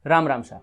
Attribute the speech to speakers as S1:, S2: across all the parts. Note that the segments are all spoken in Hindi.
S1: राम राम साहब।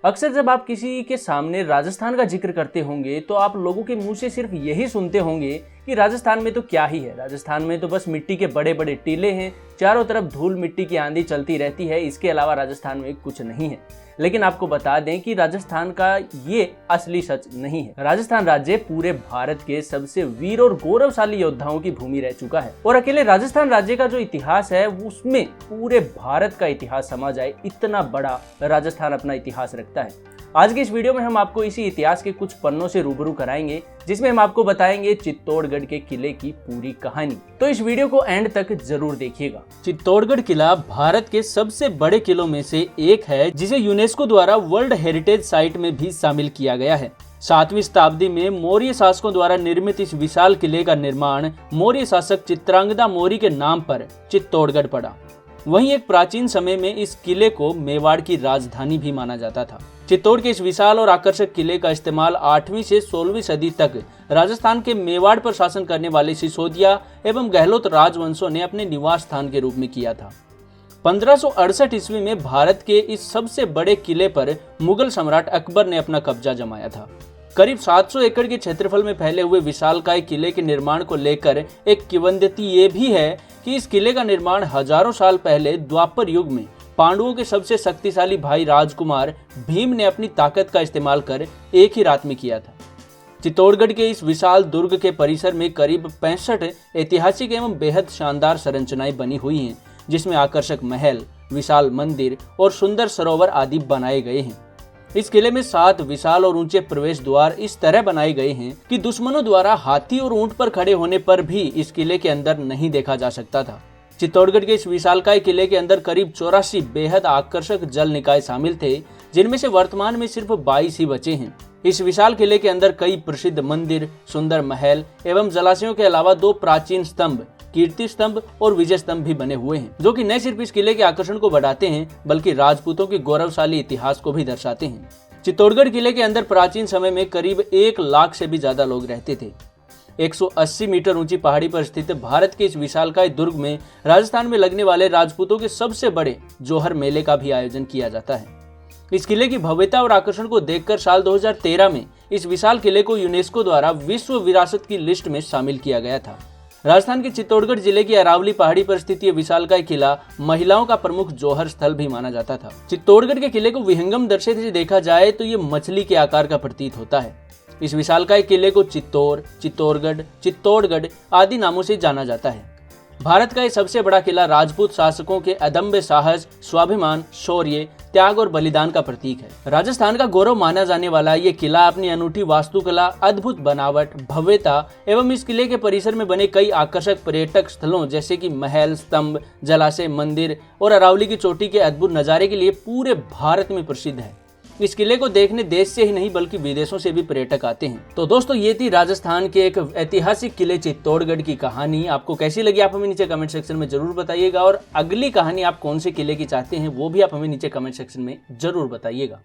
S1: अक्सर जब आप किसी के सामने राजस्थान का जिक्र करते होंगे तो आप लोगों के मुंह से सिर्फ यही सुनते होंगे कि राजस्थान में तो क्या ही है, राजस्थान में तो बस मिट्टी के बड़े बड़े टीले हैं, चारों तरफ धूल मिट्टी की आंधी चलती रहती है, इसके अलावा राजस्थान में कुछ नहीं है। लेकिन आपको बता दें कि राजस्थान का ये असली सच नहीं है। राजस्थान राज्य पूरे भारत के सबसे वीर और गौरवशाली योद्धाओं की भूमि रह चुका है और अकेले राजस्थान राज्य का जो इतिहास है उसमें पूरे भारत का इतिहास समा जाए, इतना बड़ा राजस्थान अपना इतिहास रखता है। आज की इस वीडियो में हम आपको इसी इतिहास के कुछ पन्नों से रूबरू कराएंगे, जिसमें हम आपको बताएंगे चित्तौड़गढ़ के किले की पूरी कहानी। तो इस वीडियो को एंड तक जरूर देखिएगा। चित्तौड़गढ़ किला भारत के सबसे बड़े किलों में से एक है, जिसे यूनेस्को द्वारा वर्ल्ड हेरिटेज साइट में भी शामिल किया गया है। 7वीं शताब्दी में मौर्य शासकों द्वारा निर्मित इस विशाल किले का निर्माण मौर्य शासक चित्रांगदा मौर्य के नाम पर चित्तौड़गढ़ पड़ा। वहीं एक प्राचीन समय में इस किले को मेवाड़ की राजधानी भी माना जाता था। चित्तौड़ के इस विशाल और आकर्षक किले का इस्तेमाल 8वीं से 16वीं सदी तक राजस्थान के मेवाड़ पर शासन करने वाले सिसोदिया एवं गहलोत राजवंशों ने अपने निवास स्थान के रूप में किया था। 1568 ईस्वी में भारत के इस सबसे बड़े किले पर मुगल सम्राट अकबर ने अपना कब्जा जमाया था। करीब 700 एकड़ के क्षेत्रफल में फैले हुए विशालकाय किले के निर्माण को लेकर एक किंवदंती ये भी है कि इस किले का निर्माण हजारों साल पहले द्वापर युग में पांडवों के सबसे शक्तिशाली भाई राजकुमार भीम ने अपनी ताकत का इस्तेमाल कर एक ही रात में किया था। चित्तौड़गढ़ के इस विशाल दुर्ग के परिसर में करीब 65 ऐतिहासिक एवं बेहद शानदार संरचनाएं बनी हुई हैं, जिसमें आकर्षक महल, विशाल मंदिर और सुंदर सरोवर आदि बनाए गए हैं। इस किले में 7 विशाल और ऊंचे प्रवेश द्वार इस तरह बनाए गए हैं कि दुश्मनों द्वारा हाथी और ऊंट पर खड़े होने पर भी इस किले के अंदर नहीं देखा जा सकता था। चित्तौड़गढ़ के इस विशालकाय किले के अंदर करीब 84 बेहद आकर्षक जल निकाय शामिल थे, जिनमें से वर्तमान में सिर्फ 22 ही बचे हैं। इस विशाल किले के अंदर कई प्रसिद्ध मंदिर, सुंदर महल एवं जलाशयों के अलावा 2 प्राचीन स्तंभ, कीर्ति स्तंभ और विजय स्तंभ भी बने हुए हैं, जो कि न सिर्फ इस किले के आकर्षण को बढ़ाते हैं बल्कि राजपूतों के गौरवशाली इतिहास को भी दर्शाते हैं। चित्तौड़गढ़ किले के अंदर प्राचीन समय में करीब 1 लाख से भी ज्यादा लोग रहते थे। 180 मीटर ऊंची पहाड़ी पर स्थित भारत के इस विशालकाय दुर्ग में राजस्थान में लगने वाले राजपूतों के सबसे बड़े जोहर मेले का भी आयोजन किया जाता है। इस किले की भव्यता और आकर्षण को देखकर साल 2013 में इस विशाल किले को यूनेस्को द्वारा विश्व विरासत की लिस्ट में शामिल किया गया था। राजस्थान के चित्तौड़गढ़ जिले की अरावली पहाड़ी पर स्थित ये विशालकाय किला महिलाओं का प्रमुख जोहर स्थल भी माना जाता था। चित्तौड़गढ़ के किले को विहंगम दृष्टि से देखा जाए तो ये मछली के आकार का प्रतीत होता है। इस विशालकाय किले को चित्तौर, चित्तौड़गढ़, चित्तौड़गढ़ आदि नामों से जाना जाता है। भारत का ये सबसे बड़ा किला राजपूत शासकों के अदम्य साहस, स्वाभिमान, शौर्य, त्याग और बलिदान का प्रतीक है। राजस्थान का गौरव माना जाने वाला ये किला अपनी अनूठी वास्तुकला, अद्भुत बनावट, भव्यता एवं इस किले के परिसर में बने कई आकर्षक पर्यटक स्थलों जैसे कि महल, स्तंभ, जलाशय, मंदिर और अरावली की चोटी के अद्भुत नजारे के लिए पूरे भारत में प्रसिद्ध है। इस किले को देखने देश से ही नहीं बल्कि विदेशों से भी पर्यटक आते हैं। तो दोस्तों, ये थी राजस्थान के एक ऐतिहासिक किले चित्तौड़गढ़ की कहानी। आपको कैसी लगी आप हमें नीचे कमेंट सेक्शन में जरूर बताइएगा और अगली कहानी आप कौन से किले की चाहते हैं वो भी आप हमें नीचे कमेंट सेक्शन में जरूर बताइएगा।